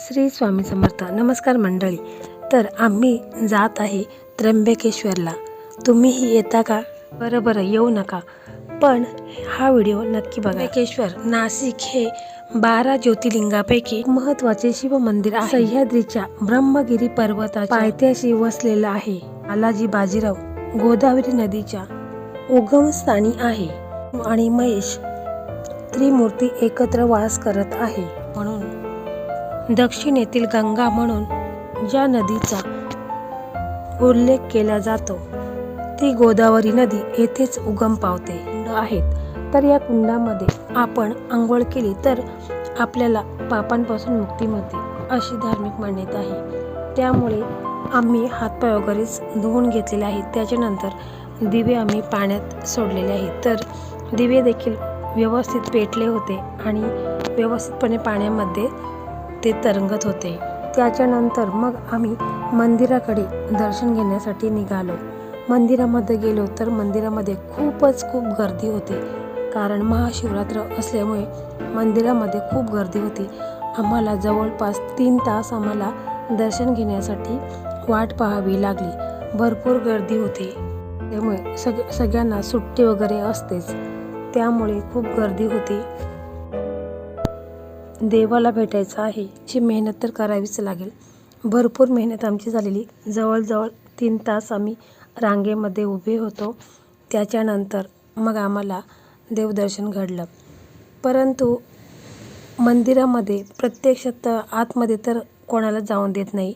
श्री स्वामी समर्थ. नमस्कार मंडळी. तर आम्ही जात आहे त्र्यंबकेश्वरला. तुम्हीही येता का? बरं येऊ नका, पण हा व्हिडिओ नक्की बघा. त्र्यंबकेश्वर नाशिक हे 12 ज्योतिर्लिंगापैकी महत्त्वाचे शिव मंदिर आहे. सह्याद्रीच्या ब्रह्मगिरी पर्वताच्या पायथ्याशी वसलेलं आहे. बालाजी बाजीराव गोदावरी नदीच्या उगमस्थानी आहे आणि महेश त्रिमूर्ती एकत्र वास करत आहे. म्हणून दक्षिणेतील गंगा म्हणून ज्या नदीचा उल्लेख केला जातो ती गोदावरी नदी येथेच उगम पावते. कुंड आहेत, तर या कुंडामध्ये आपण आंघोळ केली तर आपल्याला पापांपासून मुक्ती मिळते अशी धार्मिक मान्यता आहे. त्यामुळे आम्ही हातपाय वगैरेच धुवून घेतलेले आहेत. त्याच्यानंतर दिवे आम्ही पाण्यात सोडलेले आहेत. तर दिवे देखील व्यवस्थित पेटले होते आणि व्यवस्थितपणे पाण्यामध्ये ते तरंगत होते. त्याच्यानंतर मग आम्ही मंदिराकडे दर्शन घेण्यासाठी निघालो. मंदिरामध्ये गेलो तर मंदिरामध्ये खूप गर्दी होती, कारण महाशिवरात्र असल्यामुळे मंदिरामध्ये खूप गर्दी होती. आम्हाला जवळपास 3 तास आम्हाला दर्शन घेण्यासाठी वाट पाहावी लागली. भरपूर गर्दी होती, त्यामुळे सगळ्यांना सुट्टी वगैरे असतेच, त्यामुळे खूप गर्दी होती. देवाला भेटायचं आहे याची मेहनत तर करावीच लागेल. भरपूर मेहनत आमची झालेली. जवळजवळ 3 तास आम्ही रांगेमध्ये उभे होतो. त्याच्यानंतर मग आम्हाला देवदर्शन घडलं. परंतु मंदिरामध्ये प्रत्यक्षात आतमध्ये तर कोणाला जाऊन देत नाही,